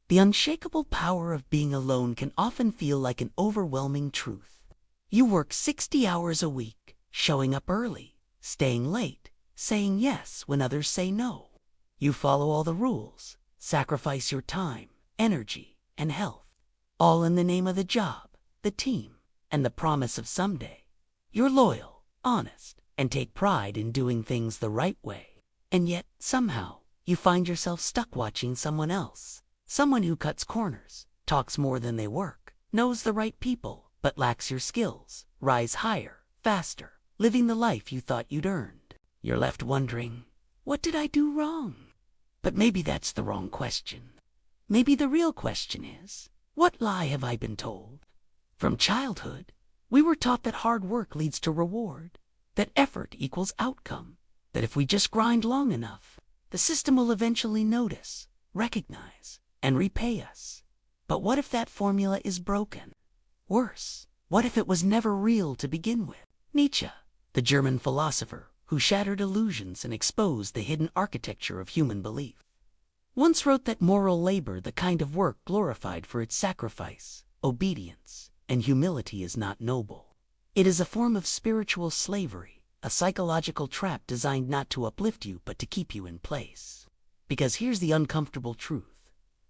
The unshakable power of being alone can often feel like an overwhelming truth. You work 60 hours a week, showing up early, staying late, saying yes when others say no. You follow all the rules, sacrifice your time, energy, and health, all in the name of the job, the team, and the promise of someday. You're loyal, honest, and take pride in doing things the right way. And yet, somehow, you find yourself stuck watching someone else. Someone who cuts corners, talks more than they work, knows the right people, but lacks your skills, rise higher, faster, living the life you thought you'd earned. You're left wondering, what did I do wrong? But maybe that's the wrong question. Maybe the real question is, what lie have I been told? From childhood, we were taught that hard work leads to reward, that effort equals outcome, that if we just grind long enough, the system will eventually notice, recognize, and repay us. But what if that formula is broken? Worse, what if it was never real to begin with? Nietzsche, the German philosopher who shattered illusions and exposed the hidden architecture of human belief, once wrote that moral labor, the kind of work glorified for its sacrifice, obedience, and humility, is not noble. It is a form of spiritual slavery, a psychological trap designed not to uplift you but to keep you in place. Because here's the uncomfortable truth.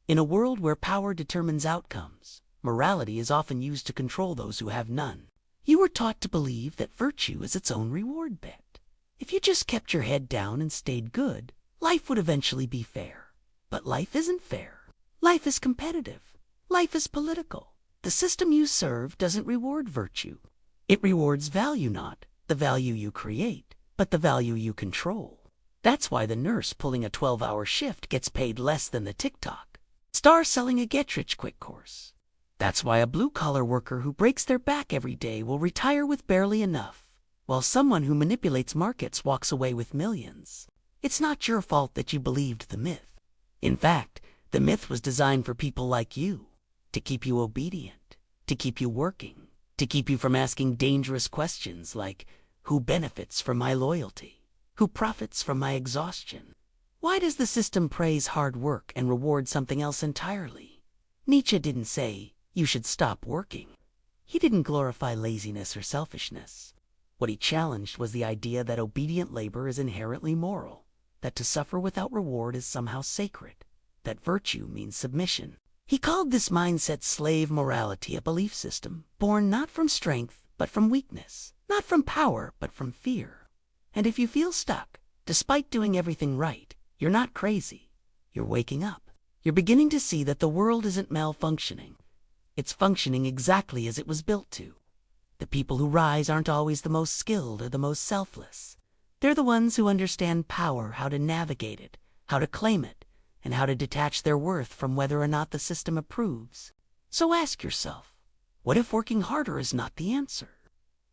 In a world where power determines outcomes, morality is often used to control those who have none. You were taught to believe that virtue is its own reward bet. If you just kept your head down and stayed good, life would eventually be fair. But life isn't fair. Life is competitive. Life is political. The system you serve doesn't reward virtue. It rewards value, not the value you create, but the value you control. That's why the nurse pulling a 12-hour shift gets paid less than the TikTok star selling a get-rich-quick course. That's why a blue-collar worker who breaks their back every day will retire with barely enough, while someone who manipulates markets walks away with millions. It's not your fault that you believed the myth. In fact, the myth was designed for people like you, to keep you obedient, to keep you working, to keep you from asking dangerous questions like, who benefits from my loyalty? Who profits from my exhaustion? Why does the system praise hard work and reward something else entirely? Nietzsche didn't say, you should stop working. He didn't glorify laziness or selfishness. What he challenged was the idea that obedient labor is inherently moral, that to suffer without reward is somehow sacred, that virtue means submission. He called this mindset slave morality, a belief system born not from strength but from weakness, not from power but from fear. And if you feel stuck, despite doing everything right, you're not crazy. You're waking up. You're beginning to see that the world isn't malfunctioning. It's functioning exactly as it was built to. The people who rise aren't always the most skilled or the most selfless. They're the ones who understand power, how to navigate it, how to claim it, and how to detach their worth from whether or not the system approves. So ask yourself, what if working harder is not the answer?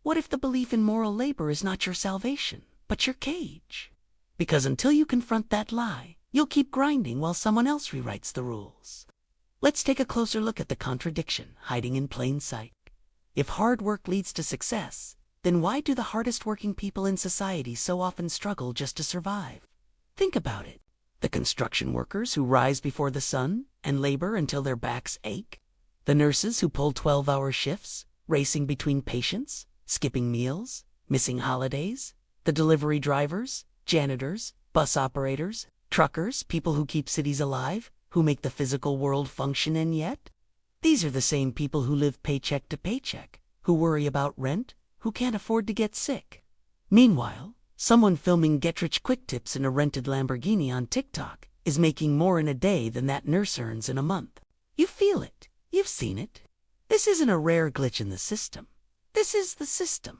What if the belief in moral labor is not your salvation, but your cage? Because until you confront that lie, you'll keep grinding while someone else rewrites the rules. Let's take a closer look at the contradiction hiding in plain sight. If hard work leads to success, then why do the hardest working people in society so often struggle just to survive? Think about it. The construction workers who rise before the sun and labor until their backs ache. The nurses who pull 12-hour shifts, racing between patients, skipping meals, missing holidays. The delivery drivers, janitors, bus operators, truckers, people who keep cities alive, who make the physical world function. And yet, these are the same people who live paycheck to paycheck, who worry about rent, who can't afford to get sick. Meanwhile, someone filming get-rich-quick tips in a rented Lamborghini on TikTok is making more in a day than that nurse earns in a month. You feel it. You've seen it. This isn't a rare glitch in the system. This is the system.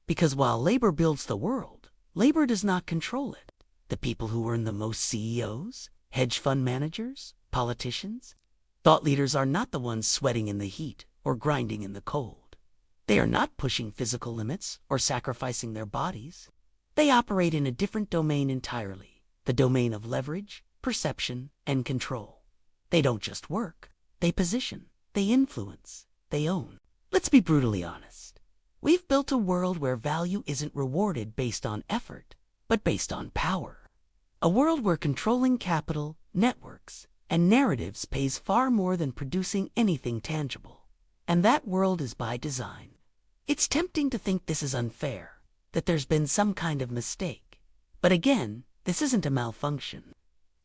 Because while labor builds the world, labor does not control it. The people who earn the most, CEOs, hedge fund managers, politicians, thought leaders, are not the ones sweating in the heat or grinding in the cold. They are not pushing physical limits or sacrificing their bodies. They operate in a different domain entirely, the domain of leverage, perception, and control. They don't just work. They position, they influence, they own. Let's be brutally honest. We've built a world where value isn't rewarded based on effort, but based on power. A world where controlling capital, networks, and narratives pays far more than producing anything tangible. And that world is by design. It's tempting to think this is unfair, that there's been some kind of mistake. But again, this isn't a malfunction.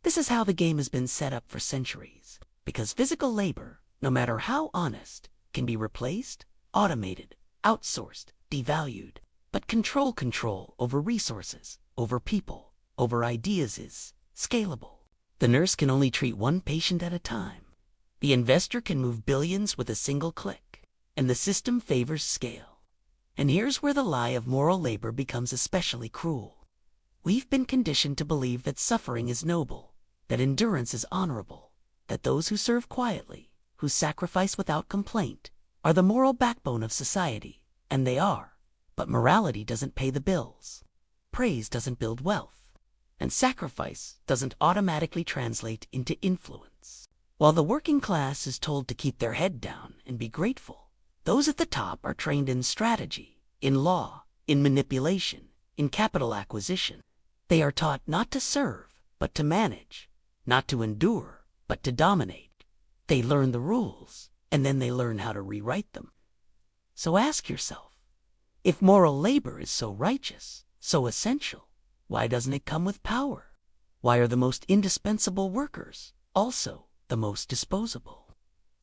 This is how the game has been set up for centuries. Because physical labor, no matter how honest, can be replaced, automated, outsourced, devalued. But control over resources, over people, over ideas is scalable. The nurse can only treat one patient at a time. The investor can move billions with a single click, and the system favors scale. And here's where the lie of moral labor becomes especially cruel. We've been conditioned to believe that suffering is noble, that endurance is honorable, that those who serve quietly, who sacrifice without complaint, are the moral backbone of society, and they are. But morality doesn't pay the bills. Praise doesn't build wealth. And sacrifice doesn't automatically translate into influence. While the working class is told to keep their head down and be grateful, those at the top are trained in strategy, in law, in manipulation, in capital acquisition. They are taught not to serve, but to manage, not to endure, but to dominate. They learn the rules, and then they learn how to rewrite them. So ask yourself, if moral labor is so righteous, so essential, why doesn't it come with power? Why are the most indispensable workers also the most disposable?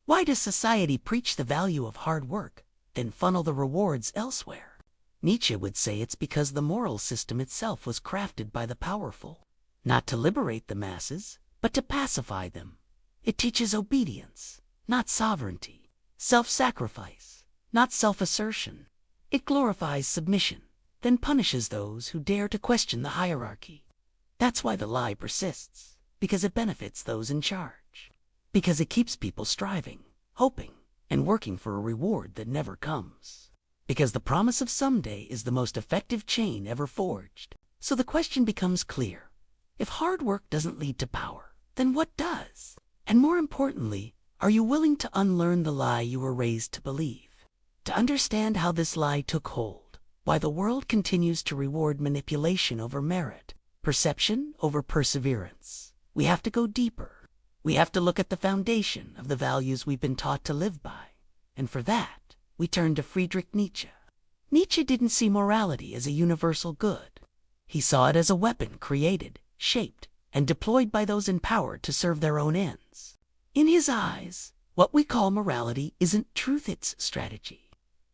Why does society preach the value of hard work, then funnel the rewards elsewhere? Nietzsche would say it's because the moral system itself was crafted by the powerful, not to liberate the masses, but to pacify them. It teaches obedience, not sovereignty, self-sacrifice, not self-assertion. It glorifies submission, then punishes those who dare to question the hierarchy. That's why the lie persists, because it benefits those in charge. Because it keeps people striving, hoping, and working for a reward that never comes. Because the promise of someday is the most effective chain ever forged. So the question becomes clear. If hard work doesn't lead to power, then what does? And more importantly, are you willing to unlearn the lie you were raised to believe? To understand how this lie took hold? Why the world continues to reward manipulation over merit, perception over perseverance. We have to go deeper. We have to look at the foundation of the values we've been taught to live by. And for that, we turn to Friedrich Nietzsche. Nietzsche didn't see morality as a universal good. He saw it as a weapon created, shaped, and deployed by those in power to serve their own ends. In his eyes, what we call morality isn't truth, it's strategy.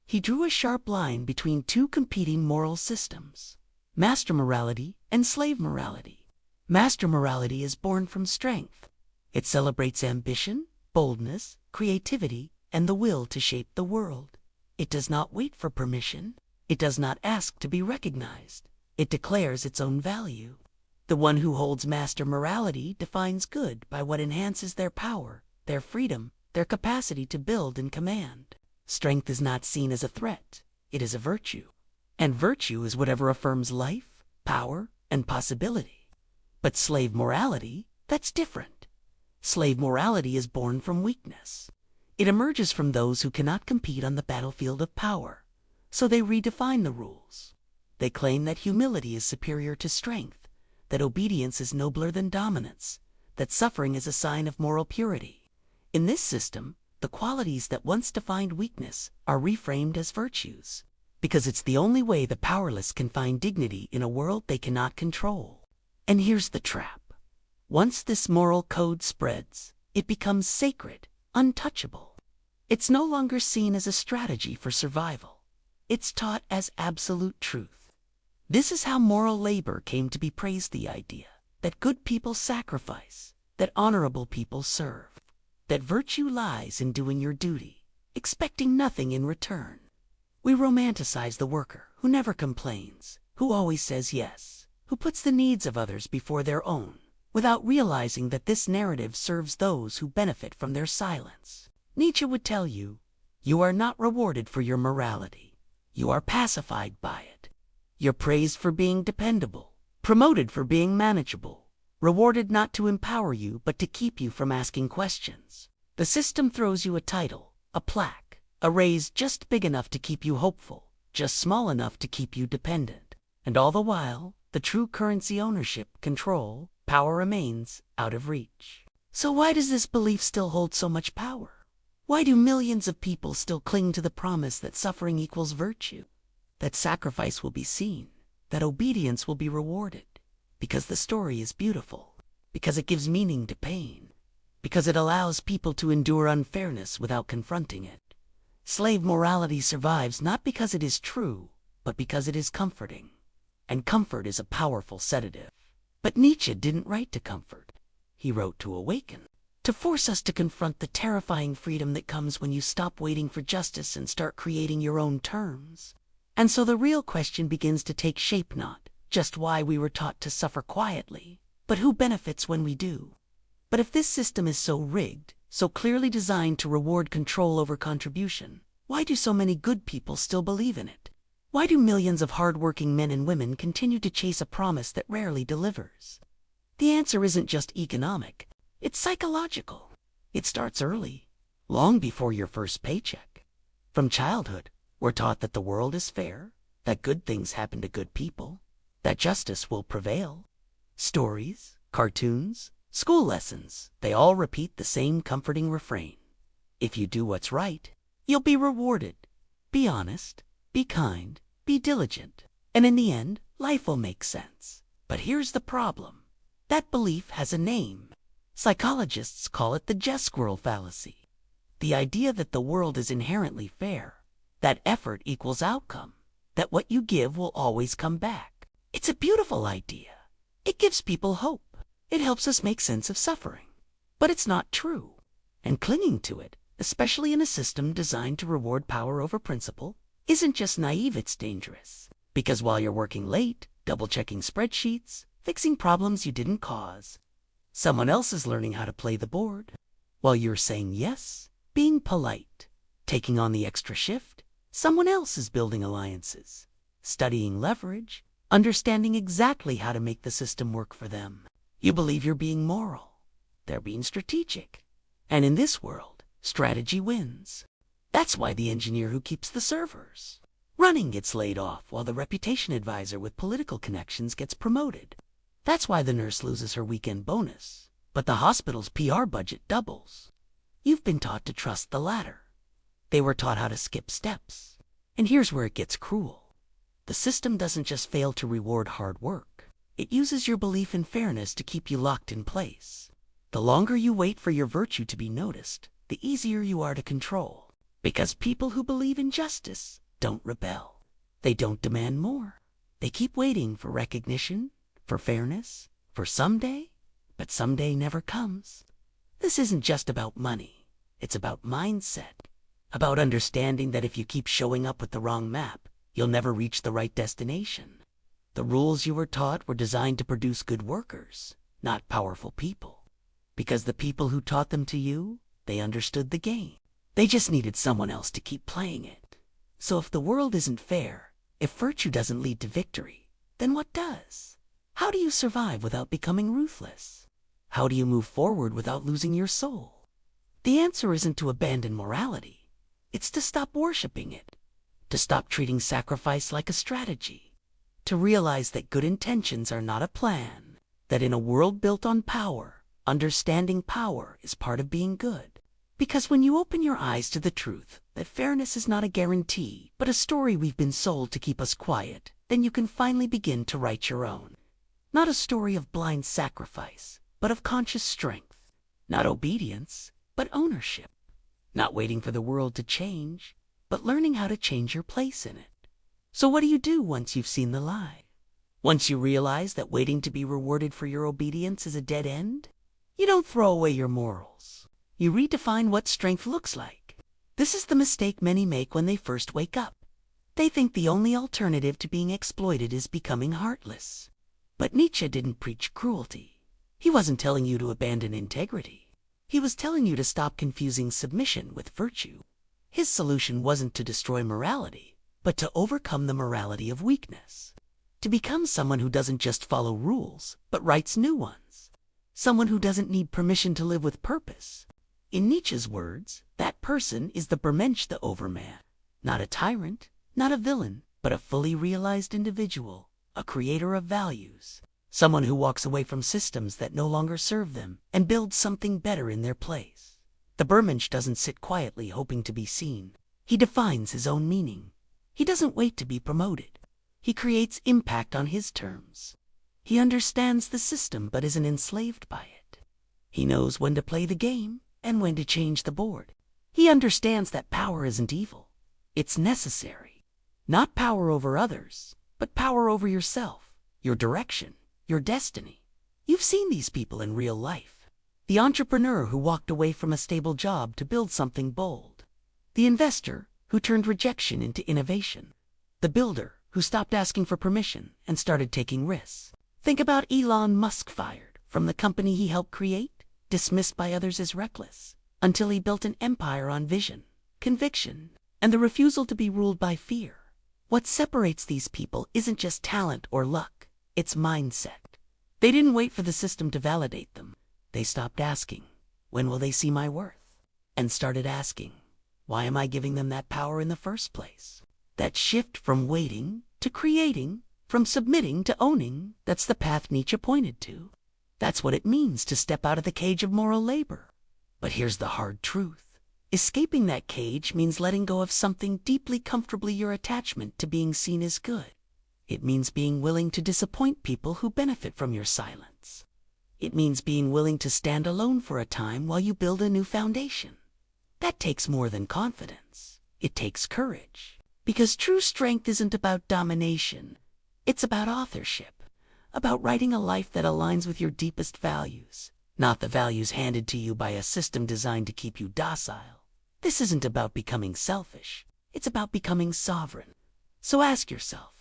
He drew a sharp line between two competing moral systems, master morality and slave morality. Master morality is born from strength. It celebrates ambition, boldness, creativity, and the will to shape the world. It does not wait for permission. It does not ask to be recognized. It declares its own value. The one who holds master morality defines good by what enhances their power, their freedom, their capacity to build and command. Strength is not seen as a threat, it is a virtue. And virtue is whatever affirms life, power, and possibility. But slave morality, that's different. Slave morality is born from weakness. It emerges from those who cannot compete on the battlefield of power. So they redefine the rules. They claim that humility is superior to strength, that obedience is nobler than dominance, that suffering is a sign of moral purity. In this system, the qualities that once defined weakness are reframed as virtues, because it's the only way the powerless can find dignity in a world they cannot control. And here's the trap. Once this moral code spreads, it becomes sacred, untouchable. It's no longer seen as a strategy for survival. It's taught as absolute truth. This is how moral labor came to be praised: the idea that good people sacrifice, that honorable people serve, that virtue lies in doing your duty, expecting nothing in return. We romanticize the worker who never complains, who always says yes, who puts the needs of others before their own, without realizing that this narrative serves those who benefit from their silence. Nietzsche would tell you, you are not rewarded for your morality. You are pacified by it. You're praised for being dependable, promoted for being manageable, rewarded not to empower you but to keep you from asking questions. The system throws you a title, a plaque, a raise just big enough to keep you hopeful, just small enough to keep you dependent. And all the while, the true currency, ownership, control, power remains out of reach. So why does this belief still hold so much power? Why do millions of people still cling to the promise that suffering equals virtue, that sacrifice will be seen, that obedience will be rewarded? Because the story is beautiful, because it gives meaning to pain, because it allows people to endure unfairness without confronting it. Slave morality survives not because it is true, but because it is comforting. And comfort is a powerful sedative. But Nietzsche didn't write to comfort. He wrote to awaken, to force us to confront the terrifying freedom that comes when you stop waiting for justice and start creating your own terms. And so the real question begins to take shape, not just why we were taught to suffer quietly, but who benefits when we do. But if this system is so rigged, so clearly designed to reward control over contribution, why do so many good people still believe in it? Why do millions of hardworking men and women continue to chase a promise that rarely delivers? The answer isn't just economic, it's psychological. It starts early, long before your first paycheck. From childhood, we're taught that the world is fair, that good things happen to good people, that justice will prevail. Stories, cartoons, school lessons, they all repeat the same comforting refrain. If you do what's right, you'll be rewarded. Be honest, be kind, be diligent, and in the end, life will make sense. But here's the problem. That belief has a name. Psychologists call it the just squirrel fallacy. The idea that the world is inherently fair, that effort equals outcome, that what you give will always come back. It's a beautiful idea. It gives people hope. It helps us make sense of suffering. But it's not true. And clinging to it, especially in a system designed to reward power over principle, isn't just naive, it's dangerous. Because while you're working late, double-checking spreadsheets, fixing problems you didn't cause, someone else is learning how to play the board. While you're saying yes, being polite, taking on the extra shift, someone else is building alliances, studying leverage, understanding exactly how to make the system work for them. You believe you're being moral. They're being strategic. And in this world, strategy wins. That's why the engineer who keeps the servers running gets laid off, while the reputation advisor with political connections gets promoted. That's why the nurse loses her weekend bonus, but the hospital's PR budget doubles. You've been taught to trust the latter. They were taught how to skip steps. And here's where it gets cruel. The system doesn't just fail to reward hard work. It uses your belief in fairness to keep you locked in place. The longer you wait for your virtue to be noticed, the easier you are to control. Because people who believe in justice don't rebel. They don't demand more. They keep waiting for recognition, for fairness, for someday, but someday never comes. This isn't just about money. It's about mindset, about understanding that if you keep showing up with the wrong map, you'll never reach the right destination. The rules you were taught were designed to produce good workers, not powerful people. Because the people who taught them to you, they understood the game. They just needed someone else to keep playing it. So if the world isn't fair, if virtue doesn't lead to victory, then what does? How do you survive without becoming ruthless? How do you move forward without losing your soul? The answer isn't to abandon morality. It's to stop worshiping it, to stop treating sacrifice like a strategy, to realize that good intentions are not a plan, that in a world built on power, understanding power is part of being good. Because when you open your eyes to the truth that fairness is not a guarantee, but a story we've been sold to keep us quiet, then you can finally begin to write your own. Not a story of blind sacrifice, but of conscious strength. Not obedience, but ownership. Not waiting for the world to change, but learning how to change your place in it. So what do you do once you've seen the lie? Once you realize that waiting to be rewarded for your obedience is a dead end? You don't throw away your morals. You redefine what strength looks like. This is the mistake many make when they first wake up. They think the only alternative to being exploited is becoming heartless. But Nietzsche didn't preach cruelty. He wasn't telling you to abandon integrity. He was telling you to stop confusing submission with virtue. His solution wasn't to destroy morality, but to overcome the morality of weakness. To become someone who doesn't just follow rules, but writes new ones. Someone who doesn't need permission to live with purpose. In Nietzsche's words, that person is the Bermensch, the overman. Not a tyrant, not a villain, but a fully realized individual, a creator of values. Someone who walks away from systems that no longer serve them and builds something better in their place. The Bermensch doesn't sit quietly hoping to be seen. He defines his own meaning. He doesn't wait to be promoted. He creates impact on his terms. He understands the system but isn't enslaved by it. He knows when to play the game and when to change the board. He understands that power isn't evil. It's necessary. Not power over others, but power over yourself, your direction, your destiny. You've seen these people in real life. The entrepreneur who walked away from a stable job to build something bold. The investor who turned rejection into innovation. The builder who stopped asking for permission and started taking risks. Think about Elon Musk, fired from the company he helped create, dismissed by others as reckless, until he built an empire on vision, conviction, and the refusal to be ruled by fear. What separates these people isn't just talent or luck, it's mindset. They didn't wait for the system to validate them. They stopped asking, when will they see my worth? And started asking, why am I giving them that power in the first place? That shift from waiting to creating, from submitting to owning, that's the path Nietzsche pointed to. That's what it means to step out of the cage of moral labor. But here's the hard truth. Escaping that cage means letting go of something deeply comfortably your attachment to being seen as good. It means being willing to disappoint people who benefit from your silence. It means being willing to stand alone for a time while you build a new foundation. That takes more than confidence. It takes courage. Because true strength isn't about domination. It's about authorship. About writing a life that aligns with your deepest values. Not the values handed to you by a system designed to keep you docile. This isn't about becoming selfish. It's about becoming sovereign. So ask yourself,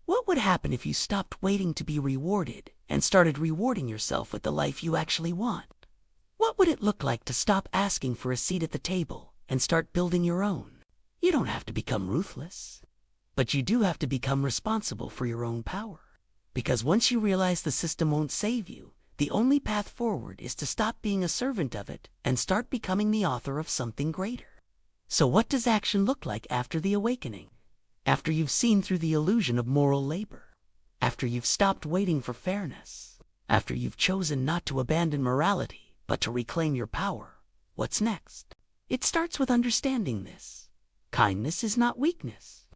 what would happen if you stopped waiting to be rewarded and started rewarding yourself with the life you actually want? What would it look like to stop asking for a seat at the table and start building your own? You don't have to become ruthless, but you do have to become responsible for your own power. Because once you realize the system won't save you, the only path forward is to stop being a servant of it and start becoming the author of something greater. So what does action look like after the awakening? After you've seen through the illusion of moral labor? After you've stopped waiting for fairness? After you've chosen not to abandon morality, but to reclaim your power? What's next? It starts with understanding this. Kindness is not weakness,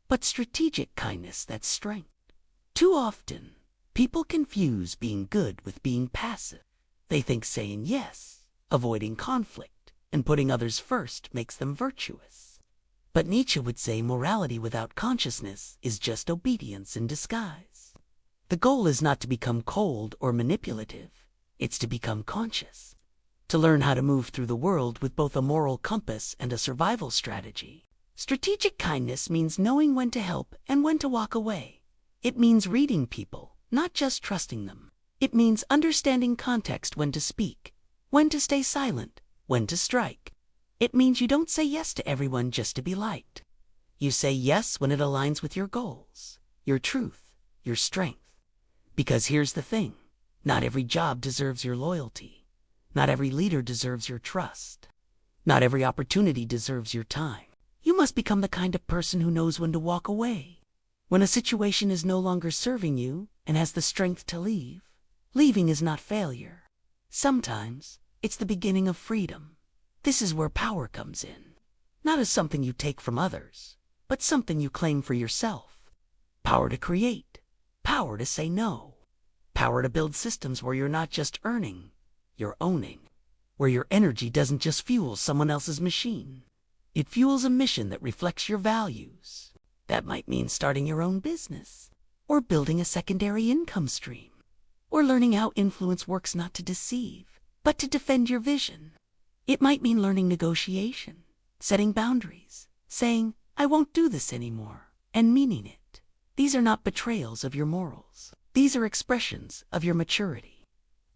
but strategic kindness that's strength. Too often, people confuse being good with being passive. They think saying yes, avoiding conflict, and putting others first makes them virtuous. But Nietzsche would say morality without consciousness is just obedience in disguise. The goal is not to become cold or manipulative, it's to become conscious. To learn how to move through the world with both a moral compass and a survival strategy. Strategic kindness means knowing when to help and when to walk away. It means reading people, not just trusting them. It means understanding context, when to speak, when to stay silent, when to strike. It means you don't say yes to everyone just to be liked. You say yes when it aligns with your goals, your truth, your strength. Because here's the thing, not every job deserves your loyalty. Not every leader deserves your trust. Not every opportunity deserves your time. You must become the kind of person who knows when to walk away. When a situation is no longer serving you and has the strength to leave, leaving is not failure. Sometimes it's the beginning of freedom. This is where power comes in. Not as something you take from others, but something you claim for yourself. Power to create. Power to say no. Power to build systems where you're not just earning, you're owning. Where your energy doesn't just fuel someone else's machine. It fuels a mission that reflects your values. That might mean starting your own business, or building a secondary income stream, or learning how influence works not to deceive, but to defend your vision. It might mean learning negotiation, setting boundaries, saying, I won't do this anymore, and meaning it. These are not betrayals of your morals. These are expressions of your maturity.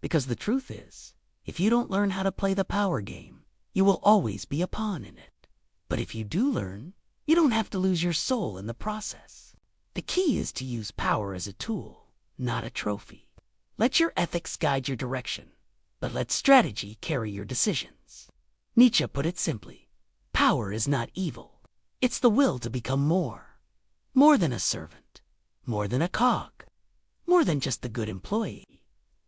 Because the truth is, if you don't learn how to play the power game, you will always be a pawn in it. But if you do learn, you don't have to lose your soul in the process. The key is to use power as a tool, not a trophy. Let your ethics guide your direction, but let strategy carry your decisions. Nietzsche put it simply, power is not evil. It's the will to become more. More than a servant, more than a cog, more than just the good employee.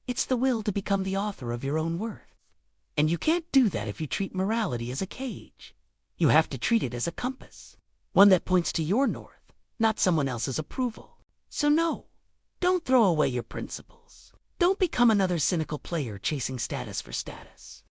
It's the will to become the author of your own worth. And you can't do that if you treat morality as a cage. You have to treat it as a compass, one that points to your north, not someone else's approval. So no, don't throw away your principles. Don't become another cynical player chasing status for status.